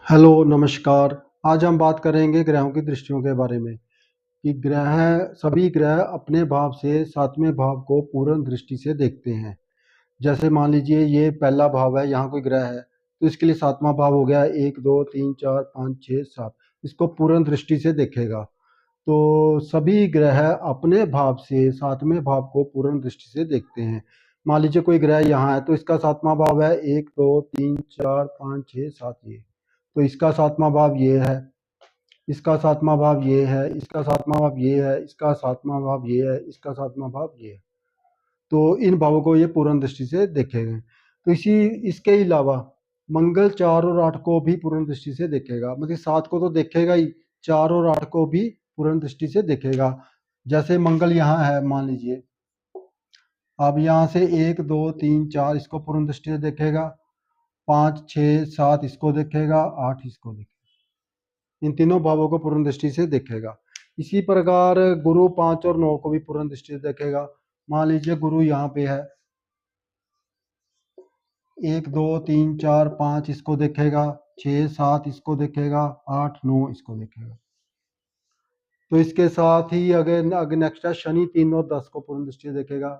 Hello नमस्कार। आज हम बात करेंगे ग्रहों की दृष्टियों के बारे में कि सभी ग्रह अपने भाव से सातवें भाव को पूर्ण दृष्टि से देखते हैं। जैसे मान लीजिए ये पहला भाव है, यहाँ कोई ग्रह है तो इसके लिए सातवां भाव हो गया 1 2 3 4 5 6 7, इसको पूर्ण दृष्टि से देखेगा। तो सभी ग्रह अपने भाव से सातवें भाव को पूर्ण दृष्टि से देखते हैं। मान लीजिए कोई ग्रह यहाँ है तो इसका सातवां भाव है 1 2 3 4 5 6 7, ये तो इसका सातवां भाव ये है, इसका सातवां भाव ये है, इसका सातवां भाव ये है, इसका सातवां भाव ये है, इसका सातवां भाव ये है। तो इन भावों को ये पूर्ण दृष्टि से देखेंगे। तो इसके अलावा मंगल 4 और 8 को भी पूर्ण दृष्टि से देखेगा। मतलब 7 को तो देखेगा ही, 4 और 8 को भी पूर्ण दृष्टि से देखेगा। जैसे मंगल यहाँ है मान लीजिए, अब यहाँ से 1 2 3 4 इसको पूर्ण दृष्टि से देखेगा, 5 6 7 इसको देखेगा, 8 इसको देखेगा। इन तीनों भावों को पूर्ण दृष्टि से देखेगा। इसी प्रकार गुरु 5 और 9 को भी पूर्ण दृष्टि से देखेगा। मान लीजिए गुरु यहाँ पे है, 1 2 3 4 5 इसको देखेगा, 6 7 इसको देखेगा, 8 9 इसको देखेगा। तो इसके साथ ही अगर नेक्स्ट है शनि 3 और 10 को पूर्ण दृष्टि से देखेगा।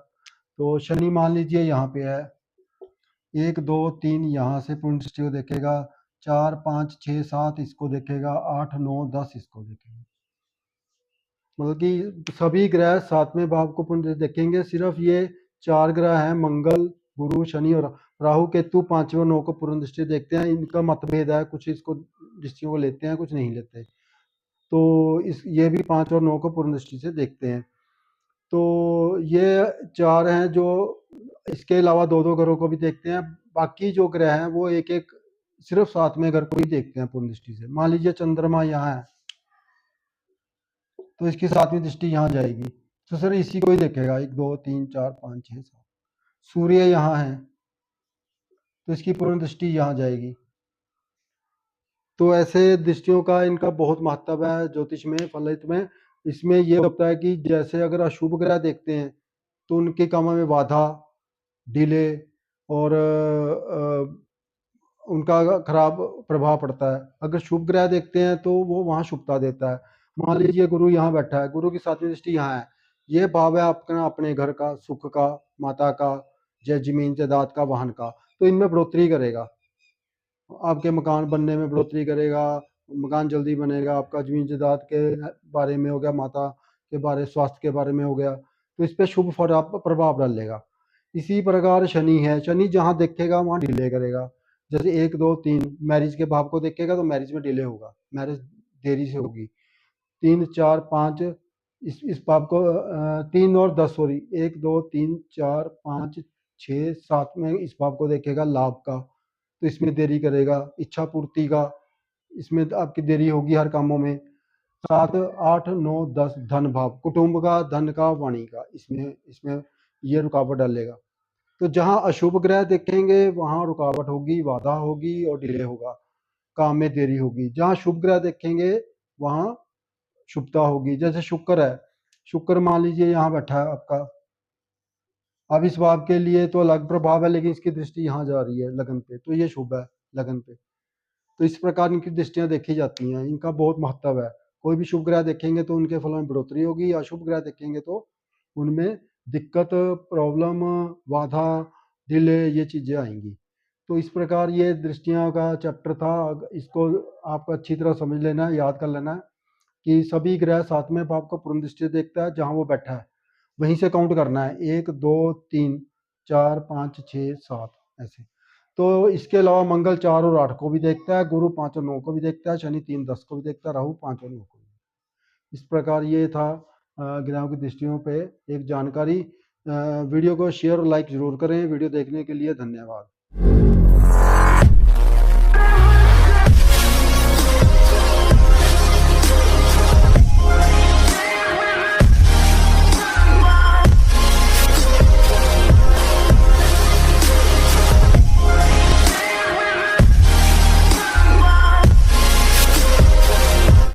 तो शनि मान लीजिए यहाँ पे है, 1 2 3 यहाँ से पूर्ण दृष्टि को देखेगा, 4 5 6 7 इसको देखेगा, 8 9 10 इसको देखेगा। मतलब कि सभी ग्रह सातवें भाव को पूर्ण दृष्टि देखेंगे। सिर्फ ये 4 ग्रह हैं, मंगल गुरु शनि और राहु केतु 5 और 9 को पूर्ण दृष्टि देखते हैं। इनका मतभेद है, कुछ इसको दृष्टियों को लेते हैं, कुछ नहीं लेते। तो ये भी 5 और 9 को पूर्ण दृष्टि से देखते हैं। तो ये 4 हैं जो, इसके अलावा 2 2 ग्रहों को भी देखते हैं। बाकी जो ग्रह हैं वो एक एक सिर्फ सातवें घर को ही देखते हैं पूर्ण दृष्टि से। मान लीजिए चंद्रमा यहाँ है तो इसकी सातवीं दृष्टि यहाँ जाएगी, तो सर इसी को ही देखेगा, 1 2 3 4 5 6 7। सूर्य यहाँ है तो इसकी पूर्ण दृष्टि यहाँ जाएगी। तो ऐसे दृष्टियों का इनका बहुत महत्व है ज्योतिष में, फलित में। इसमें ये होता है कि जैसे अगर अशुभ ग्रह देखते हैं तो उनके कामों में बाधा, डिले और उनका खराब प्रभाव पड़ता है। अगर शुभ ग्रह देखते हैं तो वो वहाँ शुभता देता है। मान लीजिए गुरु यहाँ बैठा है, गुरु की सातवीं दृष्टि यहाँ है, ये भाव है आपका अपने घर का, सुख का, माता का, जमीन जायदाद का, वाहन का। तो इनमें बढ़ोतरी करेगा, आपके मकान बनने में बढ़ोतरी करेगा, मकान जल्दी बनेगा। आपका जमीन जायदाद के बारे में हो गया, माता के बारे, स्वास्थ्य के बारे में हो गया, तो इस पर शुभ प्रभाव डालेगा। इसी प्रकार शनि है, शनि जहाँ देखेगा वहाँ डिले करेगा। जैसे 1 2 3 मैरिज के भाव को देखेगा तो मैरिज में डिले होगा, मैरिज देरी से होगी। 3 4 5 इस भाव को 3 और 10, सॉरी 1 2 3 4 5 6 7 में इस भाव को देखेगा लाभ का, तो इसमें देरी करेगा। इच्छा पूर्ति का, इसमें आपकी देरी होगी हर कामों में। 7 8 9 10 धन भाव, कुटुंब का, धन का, वाणी का, इसमें इसमें ये रुकावट डालेगा। तो जहां अशुभ ग्रह देखेंगे वहां रुकावट होगी, बाधा होगी और डिले होगा, काम में देरी होगी। जहां शुभ ग्रह देखेंगे वहां शुभता होगी। जैसे शुक्र है, शुक्र मान लीजिए यहाँ बैठा है आपका, अब इस भाव के लिए तो अलग प्रभाव है, लेकिन इसकी दृष्टि यहाँ जा रही है लगन पे, तो ये शुभ है लगन पे। तो इस प्रकार इनकी दृष्टियां देखी जाती हैं, इनका बहुत महत्व है। कोई भी शुभ ग्रह देखेंगे तो उनके फलों में बढ़ोतरी होगी, अशुभ ग्रह देखेंगे तो उनमें दिक्कत, प्रॉब्लम, बाधा, डिले, ये चीजें आएंगी। तो इस प्रकार ये दृष्टियां का चैप्टर था। इसको आपको अच्छी तरह समझ लेना है, याद कर लेना है कि सभी ग्रह सातवें भाव को पूर्ण दृष्टि से देखता है, जहां वो बैठा है वहीं से काउंट करना है, 1 2 3 4 5 6 7 ऐसे। तो इसके अलावा मंगल 4 और 8 को भी देखता है, गुरु 5 और 9 को भी देखता है, शनि 3 10 को भी देखता है, राहु 5 और 9 को भी। इस प्रकार ये था ग्रहों की दृष्टियों पे एक जानकारी। वीडियो को शेयर और लाइक जरूर करें। वीडियो देखने के लिए धन्यवाद।